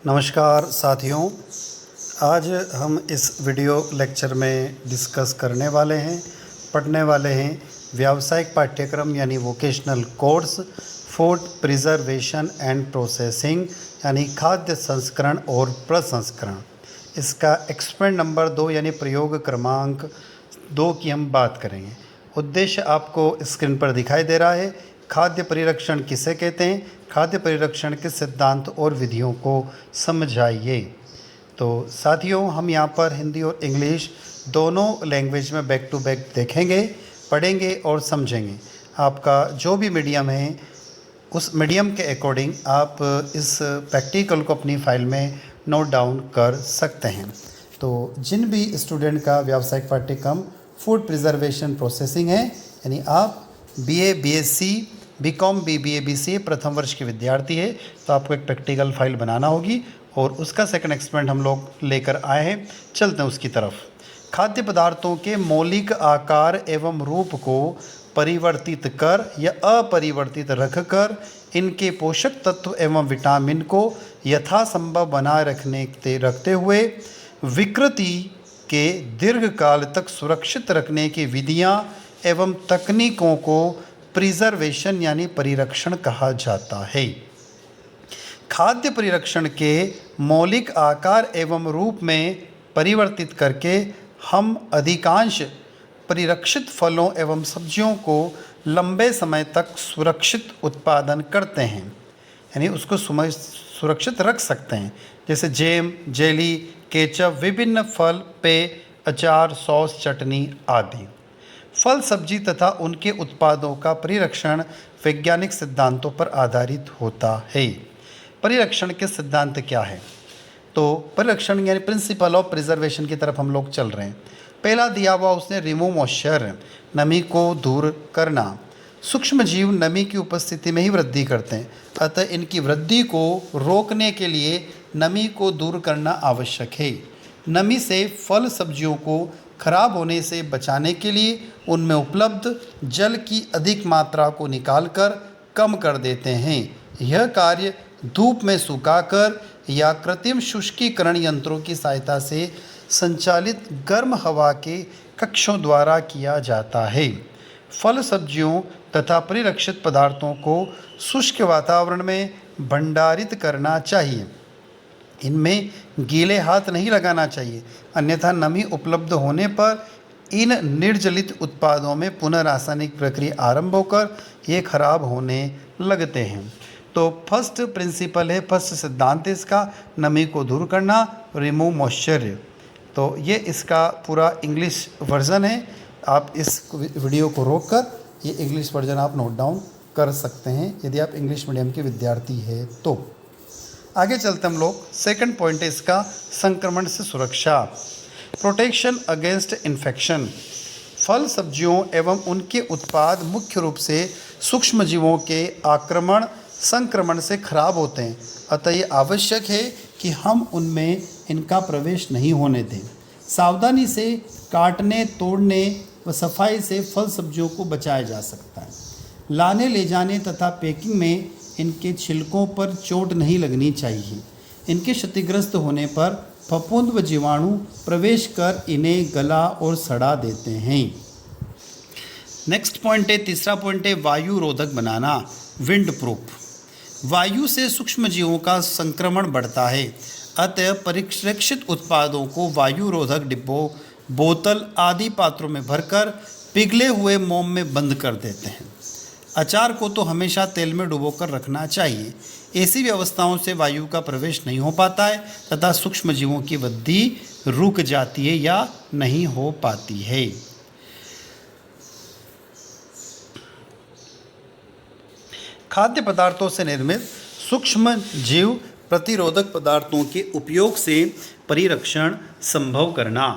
नमस्कार साथियों, आज हम इस वीडियो लेक्चर में डिस्कस करने वाले हैं, पढ़ने वाले हैं व्यावसायिक पाठ्यक्रम यानी vocational course food preservation and processing यानी खाद्य संस्करण और प्रसंस्करण। इसका एक्सपेरिमेंट नंबर 2 यानी प्रयोग क्रमांक 2 की हम बात करेंगे। उद्देश्य आपको स्क्रीन पर दिखाई दे रहा है। खाद्य परिरक्षण किसे कहते हैं, खाद्य परिरक्षण के सिद्धांत और विधियों को समझाइए। तो साथियों, हम यहाँ पर हिंदी और इंग्लिश दोनों लैंग्वेज में बैक टू बैक देखेंगे, पढ़ेंगे और समझेंगे। आपका जो भी मीडियम है उस मीडियम के अकॉर्डिंग आप इस प्रैक्टिकल को अपनी फाइल में नोट डाउन कर सकते हैं। तो जिन भी स्टूडेंट का व्यावसायिक पाठ्यक्रम फूड प्रिजर्वेशन प्रोसेसिंग है, यानी आप BA BSc BCom BBA BCA प्रथम वर्ष के विद्यार्थी है, तो आपको एक प्रैक्टिकल फाइल बनाना होगी और उसका सेकंड एक्सपेरिमेंट हम लोग लेकर आए हैं। चलते हैं उसकी तरफ। खाद्य पदार्थों के मौलिक आकार एवं रूप को परिवर्तित कर या अपरिवर्तित रखकर इनके पोषक तत्व एवं विटामिन को यथासंभव बनाए रखते हुए विकृति के दीर्घकाल तक सुरक्षित रखने की विधियां एवं तकनीकों को प्रिजर्वेशन यानी परिरक्षण कहा जाता है। खाद्य परिरक्षण के मौलिक आकार एवं रूप में परिवर्तित करके हम अधिकांश परिरक्षित फलों एवं सब्जियों को लंबे समय तक सुरक्षित उत्पादन करते हैं, यानी उसको सुरक्षित रख सकते हैं। जैसे जैम, जेली, केचप, विभिन्न फल, पेय, अचार, सॉस, चटनी आदि। फल, सब्जी तथा उनके उत्पादों का परिरक्षण वैज्ञानिक सिद्धांतों पर आधारित होता है। परिरक्षण के सिद्धांत क्या है? तो परिरक्षण यानी प्रिंसिपल ऑफ प्रिजर्वेशन की तरफ हम लोग चल रहे हैं। पहला दिया हुआ उसने रिमूव मॉइस्चर, नमी को दूर करना। सूक्ष्म जीव नमी की उपस्थिति में ही वृद्धि करते हैं, अतः इनकी वृद्धि को रोकने के लिए नमी को दूर करना आवश्यक है। नमी से फल सब्जियों को खराब होने से बचाने के लिए उनमें उपलब्ध जल की अधिक मात्रा को निकालकर कम कर देते हैं। यह कार्य धूप में सुखाकर या कृत्रिम शुष्कीकरण यंत्रों की सहायता से संचालित गर्म हवा के कक्षों द्वारा किया जाता है। फल, सब्जियों तथा परिरक्षित पदार्थों को शुष्क वातावरण में भंडारित करना चाहिए। इनमें गीले हाथ नहीं लगाना चाहिए, अन्यथा नमी उपलब्ध होने पर इन निर्जलित उत्पादों में पुनः रासायनिक प्रक्रिया आरंभ होकर ये खराब होने लगते हैं। तो फर्स्ट प्रिंसिपल है, फर्स्ट सिद्धांत है इसका, नमी को दूर करना, रिमूव मॉइस्चर। तो ये इसका पूरा इंग्लिश वर्जन है। आप इस वीडियो को रोककर ये इंग्लिश वर्जन आप नोट डाउन कर सकते हैं यदि आप इंग्लिश मीडियम के विद्यार्थी है तो। आगे चलते हम लोग। सेकंड पॉइंट है इसका, संक्रमण से सुरक्षा, प्रोटेक्शन अगेंस्ट इन्फेक्शन। फल, सब्जियों एवं उनके उत्पाद मुख्य रूप से सूक्ष्म जीवों के आक्रमण संक्रमण से खराब होते हैं, अतः ये आवश्यक है कि हम उनमें इनका प्रवेश नहीं होने दें। सावधानी से काटने, तोड़ने व सफाई से फल सब्जियों को बचाया जा सकता है। लाने ले जाने तथा पैकिंग में इनके छिलकों पर चोट नहीं लगनी चाहिए। इनके क्षतिग्रस्त होने पर फफूंद व जीवाणु प्रवेश कर इन्हें गला और सड़ा देते हैं। नेक्स्ट पॉइंट है, तीसरा पॉइंट है वायु रोधक बनाना, विंड प्रूफ। वायु से सूक्ष्म जीवों का संक्रमण बढ़ता है, अतः परिरक्षित उत्पादों को वायु रोधक डिब्बों, बोतल आदि पात्रों में भरकर पिघले हुए मोम में बंद कर देते हैं। अचार को तो हमेशा तेल में डुबोकर रखना चाहिए। ऐसी व्यवस्थाओं से वायु का प्रवेश नहीं हो पाता है तथा सूक्ष्म जीवों की वृद्धि रुक जाती है या नहीं हो पाती है। खाद्य पदार्थों से निर्मित सूक्ष्म जीव प्रतिरोधक पदार्थों के उपयोग से परिरक्षण संभव करना।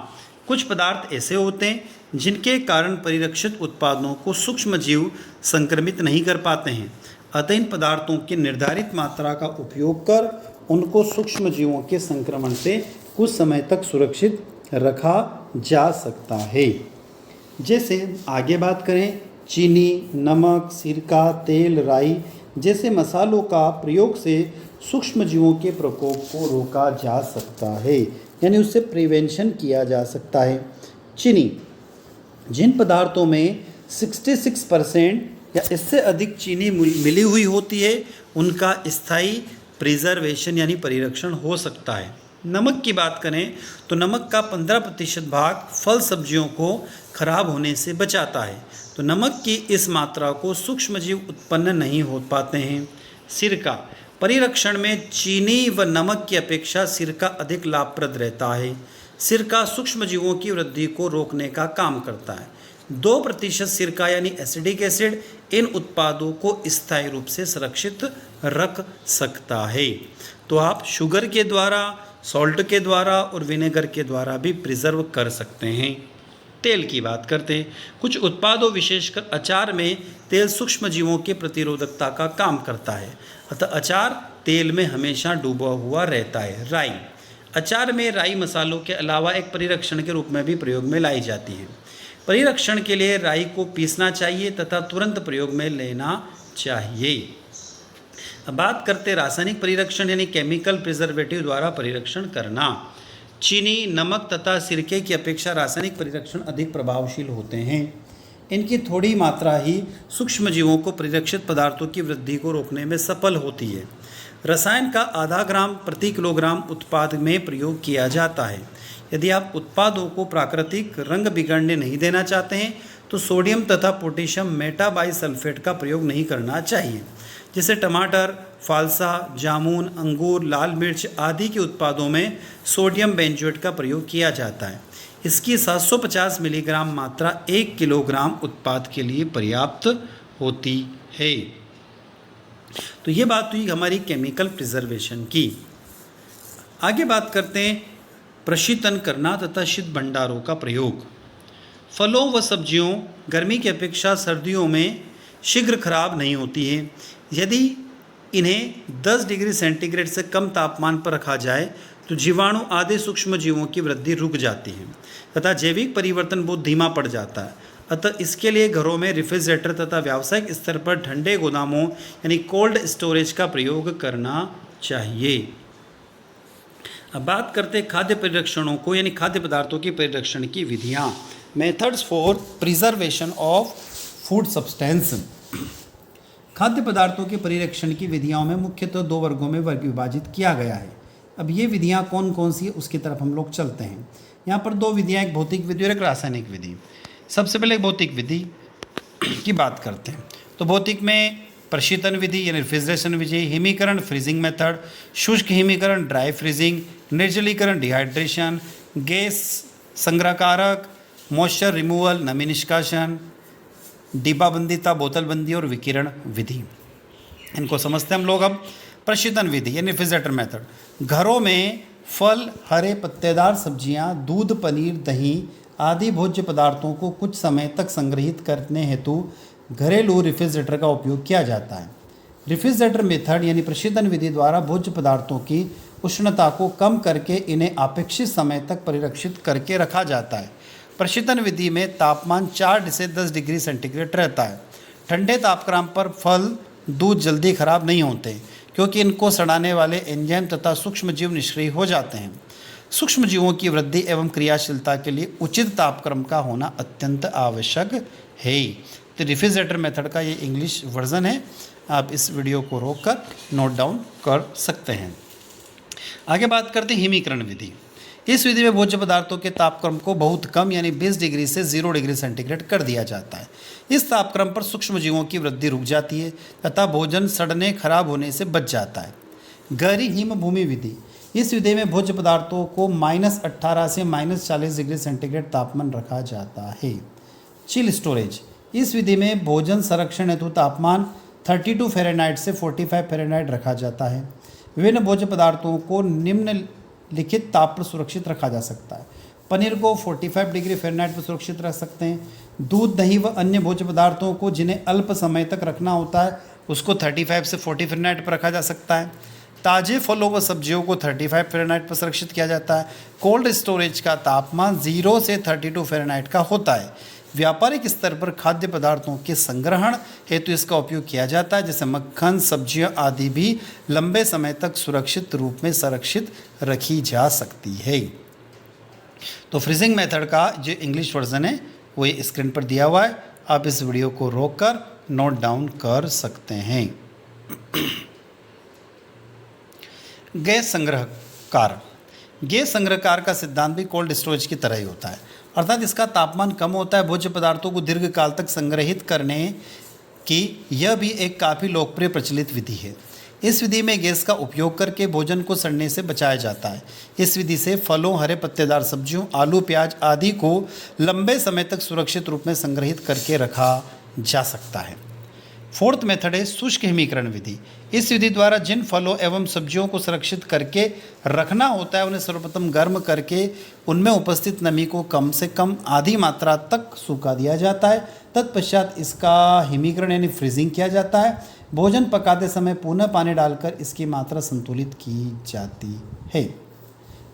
कुछ पदार्थ ऐसे होते हैं जिनके कारण परिरक्षित उत्पादों को सूक्ष्म जीव संक्रमित नहीं कर पाते हैं, अतः इन पदार्थों की निर्धारित मात्रा का उपयोग कर उनको सूक्ष्म जीवों के संक्रमण से कुछ समय तक सुरक्षित रखा जा सकता है। जैसे आगे बात करें, चीनी, नमक, सिरका, तेल, राई जैसे मसालों का प्रयोग से सूक्ष्म जीवों के प्रकोप को रोका जा सकता है, यानी उससे प्रिवेंशन किया जा सकता है। चीनी, जिन पदार्थों में 66% या इससे अधिक चीनी मिली हुई होती है उनका स्थायी प्रिजर्वेशन यानी परिरक्षण हो सकता है। नमक की बात करें तो नमक का 15% भाग फल सब्जियों को खराब होने से बचाता है, तो नमक की इस मात्रा को सूक्ष्मजीव उत्पन्न नहीं हो पाते हैं। सिरका, परिरक्षण में चीनी व नमक की अपेक्षा सिरका अधिक लाभप्रद रहता है। सिरका सूक्ष्मजीवों की वृद्धि को रोकने का काम करता है। 2% सिरका यानी एसिडिक एसिड इन उत्पादों को स्थायी रूप से सुरक्षित रख सकता है। तो आप शुगर के द्वारा, सॉल्ट के द्वारा और विनेगर के द्वारा भी प्रिजर्व कर सकते हैं। तेल की बात करते हैं। कुछ उत्पादों विशेषकर अचार में तेल सूक्ष्मजीवों के प्रतिरोधकता का काम करता है, अतः अचार तेल में हमेशा डूबा हुआ रहता है। राई, अचार में राई मसालों के अलावा एक परिरक्षण के रूप में भी प्रयोग में लाई जाती है। परिरक्षण के लिए राई को पीसना चाहिए तथा तुरंत प्रयोग में लेना चाहिए। अब बात करते रासायनिक परिरक्षण यानी केमिकल प्रिजर्वेटिव द्वारा परिरक्षण करना। चीनी, नमक तथा सिरके की अपेक्षा रासायनिक परिरक्षण अधिक प्रभावशील होते हैं। इनकी थोड़ी मात्रा ही सूक्ष्मजीवों को परिरक्षित पदार्थों की वृद्धि को रोकने में सफल होती है। रसायन का आधा ग्राम प्रति किलोग्राम उत्पाद में प्रयोग किया जाता है। यदि आप उत्पादों को प्राकृतिक रंग बिगड़ने नहीं देना चाहते हैं तो सोडियम तथा पोटेशियम मेटाबाइसल्फेट का प्रयोग नहीं करना चाहिए। जैसे टमाटर, फालसा, जामुन, अंगूर, लाल मिर्च आदि के उत्पादों में सोडियम बेंजोएट का प्रयोग किया जाता है। इसकी 750 मिलीग्राम मात्रा 1 किलोग्राम उत्पाद के लिए पर्याप्त होती है। तो ये बात हुई हमारी केमिकल प्रिजर्वेशन की। आगे बात करते हैं प्रशीतन करना तथा शीत भंडारों का प्रयोग। फलों व सब्जियों गर्मी की अपेक्षा सर्दियों में शीघ्र खराब नहीं होती है। यदि इन्हें 10 डिग्री सेंटीग्रेड से कम तापमान पर रखा जाए तो जीवाणु आदि सूक्ष्म जीवों की वृद्धि रुक जाती है तथा जैविक परिवर्तन बहुत धीमा पड़ जाता है। अतः इसके लिए घरों में रेफ्रिजरेटर तथा व्यावसायिक स्तर पर ठंडे गोदामों यानी कोल्ड स्टोरेज का प्रयोग करना चाहिए। अब बात करते खाद्य परिरक्षणों को यानी खाद्य पदार्थों की परिरक्षण की विधियाँ। Methods for preservation of food substance. खाद्य पदार्थों के परिरक्षण की विधियों में मुख्यतः 2 वर्गों में विभाजित किया गया है। अब ये विधियाँ कौन कौन सी है उसकी तरफ हम लोग चलते हैं। यहाँ पर 2 विधियाँ, एक भौतिक विधि और एक रासायनिक विधि। सबसे पहले भौतिक विधि की बात करते हैं। तो भौतिक में प्रशीतन विधि यानी रेफ्रिजरेशन विधि, हिमीकरण फ्रीजिंग मेथड, शुष्क हिमीकरण ड्राई फ्रीजिंग, निर्जलीकरण डिहाइड्रेशन, गैस संग्रहकारक, मॉइस्चर रिमूवल नमी निष्कासन, डिब्बाबंदीता बोतलबंदी और विकिरण विधि। इनको समझते हैं हम लोग। अब प्रशीतन विधि यानी रेफ्रिजरेटर मेथड। घरों में फल, हरे पत्तेदार सब्जियां, दूध, पनीर, दही आदि भोज्य पदार्थों को कुछ समय तक संग्रहित करने हेतु घरेलू रेफ्रिजरेटर का उपयोग किया जाता है। रेफ्रिजरेटर मेथड यानी प्रशीतन विधि द्वारा भोज्य पदार्थों की उष्णता को कम करके इन्हें अपेक्षित समय तक परिरक्षित करके रखा जाता है। प्रशीतन विधि में तापमान 4 से 10 डिग्री सेंटीग्रेड रहता है। ठंडे तापक्रम पर फल, दूध जल्दी खराब नहीं होते क्योंकि इनको सड़ाने वाले एंजाइम तथा सूक्ष्म जीव निष्क्रिय हो जाते हैं। सूक्ष्म जीवों की वृद्धि एवं क्रियाशीलता के लिए उचित तापक्रम का होना अत्यंत आवश्यक है। तो रेफ्रिजरेटर मेथड का ये इंग्लिश वर्जन है, आप इस वीडियो को रोककर नोट डाउन कर सकते हैं। आगे बात करते हैं हिमीकरण विधि। इस विधि में भोज्य पदार्थों के तापक्रम को बहुत कम यानी 20 डिग्री से 0 डिग्री सेंटीग्रेड कर दिया जाता है। इस तापक्रम पर सूक्ष्म जीवों की वृद्धि रुक जाती है तथा भोजन सड़ने खराब होने से बच जाता है। गहरी हिम भूमि विधि। इस विधि में भोज्य पदार्थों को -18 से -40 डिग्री सेंटीग्रेड तापमान रखा जाता है। Chill storage. इस विधि में भोजन संरक्षण हेतु तापमान 32 फ़ारेनहाइट से 45 फ़ारेनहाइट रखा जाता है। विभिन्न भोज्य पदार्थों को निम्नलिखित ताप पर सुरक्षित रखा जा सकता है। पनीर को 45 डिग्री फ़ारेनहाइट पर सुरक्षित रख सकते हैं। दूध, दही व अन्य भोज्य पदार्थों को जिन्हें अल्प समय तक रखना होता है उसको 35 से 40 फ़ारेनहाइट पर रखा जा सकता है। ताज़े फलों व सब्जियों को 35 फ़ारेनहाइट पर सुरक्षित किया जाता है। कोल्ड स्टोरेज का तापमान 0 से 32 फ़ारेनहाइट का होता है। व्यापारिक स्तर पर खाद्य पदार्थों के संग्रहण हेतु इसका उपयोग किया जाता है, जैसे मक्खन, सब्जियां आदि भी लंबे समय तक सुरक्षित रूप में संरक्षित रखी जा सकती है। तो फ्रीजिंग मेथड का जो इंग्लिश वर्जन है वो ये स्क्रीन पर दिया हुआ है, आप इस वीडियो को रोककर नोट डाउन कर सकते हैं। गैस संग्रहकार। गैस संग्रहकार का सिद्धांत भी कोल्ड स्टोरेज की तरह ही होता है, अर्थात इसका तापमान कम होता है। भोज्य पदार्थों को दीर्घकाल तक संग्रहित करने की यह भी एक काफ़ी लोकप्रिय प्रचलित विधि है। इस विधि में गैस का उपयोग करके भोजन को सड़ने से बचाया जाता है। इस विधि से फलों, हरे पत्तेदार सब्जियों, आलू, प्याज आदि को लंबे समय तक सुरक्षित रूप में संग्रहित करके रखा जा सकता है। फोर्थ मेथड है शुष्क हिमीकरण विधि। इस विधि द्वारा जिन फलों एवं सब्जियों को सुरक्षित करके रखना होता है उन्हें सर्वप्रथम गर्म करके उनमें उपस्थित नमी को कम से कम आधी मात्रा तक सूखा दिया जाता है। तत्पश्चात इसका हिमीकरण यानी फ्रीजिंग किया जाता है। भोजन पकाते समय पुनः पानी डालकर इसकी मात्रा संतुलित की जाती है।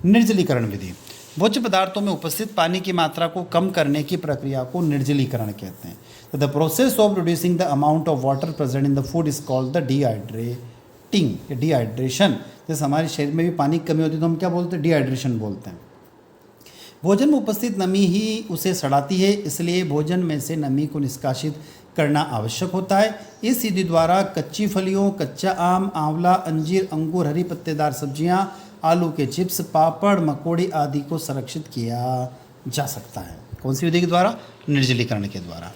निर्जलीकरण विधि। भोज्य पदार्थों में उपस्थित पानी की मात्रा को कम करने की प्रक्रिया को निर्जलीकरण कहते हैं। तो the process of reducing the amount of water present in the food is called the dehydrating, dehydration. जैसे हमारे शरीर में भी पानी की कमी होती है तो हम क्या बोलते हैं? डिहाइड्रेशन बोलते हैं। भोजन में उपस्थित नमी ही उसे सड़ाती है, इसलिए भोजन में से नमी को निष्कासित करना आवश्यक होता है। इस विधि द्वारा कच्ची फलियों, कच्चा आम, आंवला, अंजीर, अंगूर, हरी पत्तेदार सब्जियां, आलू के चिप्स, पापड़, मकोड़ी आदि को संरक्षित किया जा सकता है। कौन सी विधि के द्वारा? निर्जलीकरण के द्वारा।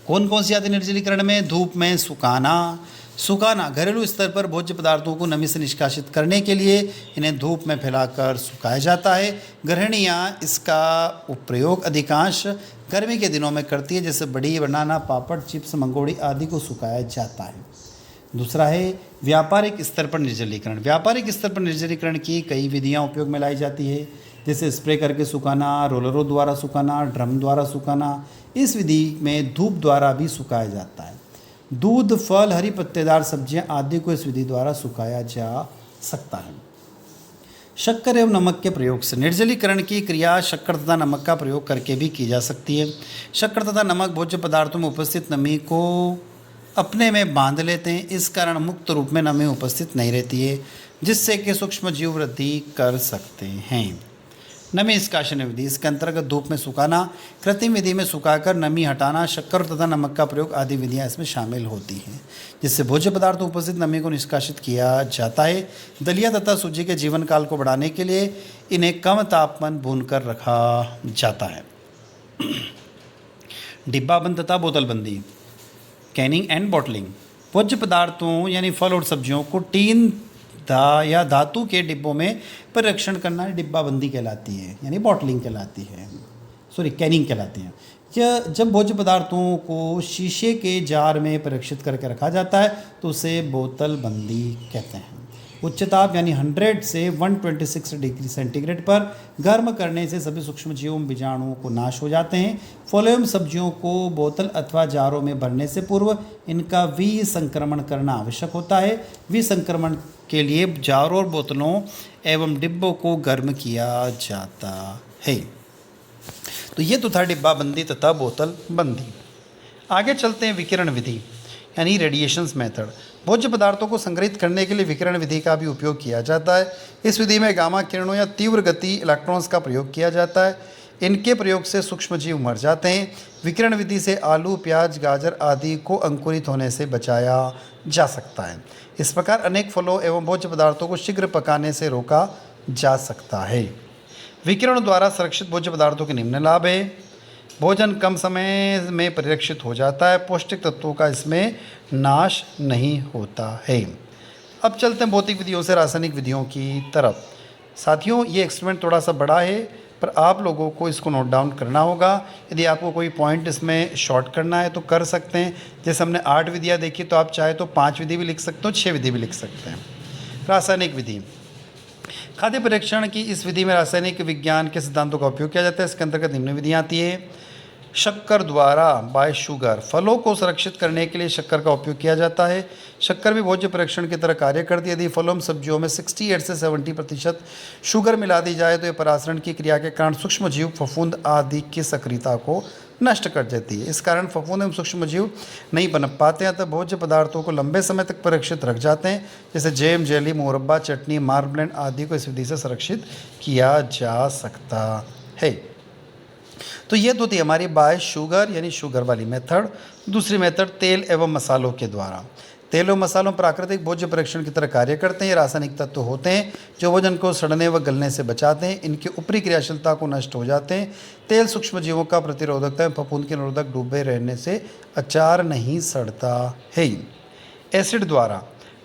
कौन कौन सी आती है निर्जलीकरण में? धूप में सुखाना। घरेलू स्तर पर भोज्य पदार्थों को नमी से निष्कासित करने के लिए इन्हें धूप में फैलाकर सुखाया जाता है। गृहिणियाँ इसका प्रयोग अधिकांश गर्मी के दिनों में करती है, जैसे बड़ी, बनाना, पापड़, चिप्स, मंगोड़ी आदि को सुखाया जाता है। दूसरा है व्यापारिक स्तर पर निर्जलीकरण। व्यापारिक स्तर पर निर्जलीकरण की कई विधियाँ उपयोग में लाई जाती है, जैसे स्प्रे करके सुखाना, रोलरों द्वारा सुखाना, ड्रम द्वारा सुखाना। इस विधि में धूप द्वारा भी सुखाया जाता है। दूध, फल, हरी पत्तेदार सब्जियां आदि को इस विधि द्वारा सुखाया जा सकता है। शक्कर एवं नमक के प्रयोग से। निर्जलीकरण की क्रिया शक्कर तथा नमक का प्रयोग करके भी की जा सकती है। शक्कर तथा नमक भोज्य पदार्थों में उपस्थित नमी को अपने में बांध लेते हैं, इस कारण मुक्त रूप में नमी उपस्थित नहीं रहती है, जिससे कि सूक्ष्म जीव वृद्धि कर सकते हैं। नमी निष्कासन विधि। इसके अंतर्गत धूप में सुखाना, कृत्रिम विधि में सुखाकर नमी हटाना, शक्कर तथा नमक का प्रयोग आदि विधियां इसमें शामिल होती हैं, जिससे भोज्य पदार्थों उपस्थित नमी को निष्कासित किया जाता है। दलिया तथा सूजी के जीवन काल को बढ़ाने के लिए इन्हें कम तापमान भूनकर रखा जाता है। डिब्बाबंद तथा बोतलबंदी, कैनिंग एंड बॉटलिंग। भोज्य पदार्थों यानी फल और सब्जियों को टीन या धातु के डिब्बों में परिरक्षण करना डिब्बाबंदी कहलाती है, यानी बॉटलिंग कहलाती है, कैनिंग कहलाती है। यह जब भोज्य पदार्थों को शीशे के जार में परिरक्षित करके रखा जाता है तो उसे बोतलबंदी कहते हैं। उच्च ताप यानी 100 से 126 डिग्री सेंटीग्रेड पर गर्म करने से सभी सूक्ष्म जीवों बीजाणुओं को नाश हो जाते हैं। फलों एवं सब्जियों को बोतल अथवा जारों में भरने से पूर्व इनका विसंक्रमण करना आवश्यक होता है। विसंक्रमण के लिए जारों और बोतलों एवं डिब्बों को गर्म किया जाता है। तो ये तो था डिब्बाबंदी तथा बोतल बंदी। आगे चलते हैं विकिरण विधि यानी रेडिएशंस मेथड। भोज्य पदार्थों को संग्रहित करने के लिए विकिरण विधि का भी उपयोग किया जाता है। इस विधि में गामा किरणों या तीव्र गति इलेक्ट्रॉन्स का प्रयोग किया जाता है। इनके प्रयोग से सूक्ष्म जीव मर जाते हैं। विकिरण विधि से आलू, प्याज, गाजर आदि को अंकुरित होने से बचाया जा सकता है। इस प्रकार अनेक फलों एवं भोज्य पदार्थों को शीघ्र पकाने से रोका जा सकता है। विकिरण द्वारा संरक्षित भोज्य पदार्थों के निम्न लाभ है। भोजन कम समय में परिरक्षित हो जाता है। पौष्टिक तत्वों का इसमें नाश नहीं होता है। अब चलते हैं भौतिक विधियों से रासायनिक विधियों की तरफ। साथियों, ये एक्सपेरिमेंट थोड़ा सा बड़ा है, पर आप लोगों को इसको नोट डाउन करना होगा। यदि आपको कोई पॉइंट इसमें शॉर्ट करना है तो कर सकते हैं। जैसे हमने 8 विधियाँ देखी, तो आप चाहे तो 5 विधि भी लिख सकते हो, 6 विधि भी लिख सकते हैं। रासायनिक विधि। खाद्य परीक्षण की इस विधि में रासायनिक विज्ञान के सिद्धांतों का उपयोग किया जाता है। इसके अंतर्गत निम्न विधियाँ आती है। शक्कर द्वारा बाय शुगर, फलों को संरक्षित करने के लिए शक्कर का उपयोग किया जाता है। शक्कर भी भोज्य परीक्षण की तरह कार्य करती है। यदि फलों में सब्जियों में 68 से 70% शुगर मिला दी जाए तो ये परासरण की क्रिया के कारण सूक्ष्म जीव, फफूंद आदि की सक्रियता को नष्ट कर देती है। इस कारण फफूंद एवं सूक्ष्म जीव नहीं पनप पाते हैं, अतः भोज्य पदार्थों को लंबे समय तक सुरक्षित रख जाते हैं। जैसे जैम, जेली, मुरब्बा, चटनी, मार्मलेड आदि को इस विधि से संरक्षित किया जा सकता है। तो ये तो थी हमारी बाय शुगर यानी शुगर वाली मेथड। दूसरी मेथड तेल एवं मसालों के द्वारा। तेल और मसालों प्राकृतिक भोज्य परीक्षण की तरह कार्य करते हैं। ये रासायनिक तत्व होते हैं जो भोजन को सड़ने व गलने से बचाते हैं। इनकी ऊपरी क्रियाशीलता को नष्ट हो जाते हैं। तेल सूक्ष्म जीवों का प्रतिरोधकता एवं फफूंद के निरोधक डूबे रहने से अचार नहीं सड़ता है। एसिड द्वारा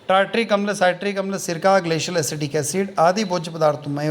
टार्ट्रिक अम्ल, साइट्रिक अम्ल, सिरका, ग्लेशियल एसिटिक एसिड आदि भोज्य पदार्थों में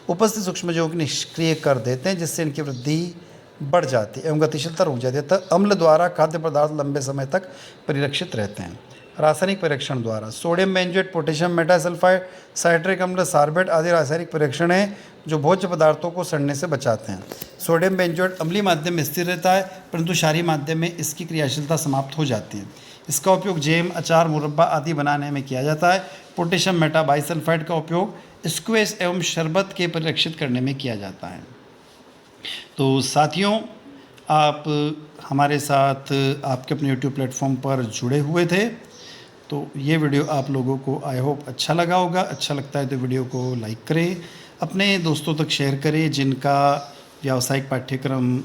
उपस्थित सूक्ष्म जीवों को निष्क्रिय कर देते हैं, जिससे इनकी वृद्धि बढ़ जाती है एवं गतिशीलता रुक जाती है। अतः अम्ल द्वारा खाद्य पदार्थ लंबे समय तक परिरक्षित रहते हैं। रासायनिक परीक्षण द्वारा सोडियम बेंजोएट, पोटेशियम मेटासल्फाइड, साइट्रिक अम्ल, सार्बेट आदि रासायनिक परीक्षण हैं जो भोज्य पदार्थों को सड़ने से बचाते हैं। सोडियम बेंजोएट अम्लीय माध्यम में स्थिर रहता है, परंतु क्षारीय माध्यम में इसकी क्रियाशीलता समाप्त हो जाती है। इसका उपयोग जैम, अचार, मुरब्बा आदि बनाने में किया जाता है। पोटेशियम मेटाबाइसल्फाइड का उपयोग स्क्वैश एवं शरबत के परिरक्षित करने में किया जाता है। तो साथियों, आप हमारे साथ आपके अपने YouTube प्लेटफॉर्म पर जुड़े हुए थे, तो ये वीडियो आप लोगों को आई होप अच्छा लगा होगा। अच्छा लगता है तो वीडियो को लाइक करें, अपने दोस्तों तक शेयर करें जिनका व्यावसायिक पाठ्यक्रम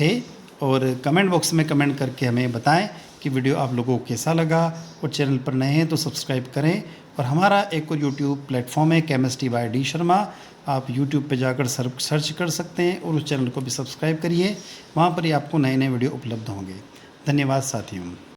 है, और कमेंट बॉक्स में कमेंट करके हमें बताएं कि वीडियो आप लोगों को कैसा लगा। और चैनल पर नए हैं तो सब्सक्राइब करें। और हमारा एक और यूट्यूब प्लेटफॉर्म है केमिस्ट्री बाय डी शर्मा, आप यूट्यूब पे जाकर सर्च कर सकते हैं और उस चैनल को भी सब्सक्राइब करिए। वहाँ पर ही आपको नए नए वीडियो उपलब्ध होंगे। धन्यवाद साथियों।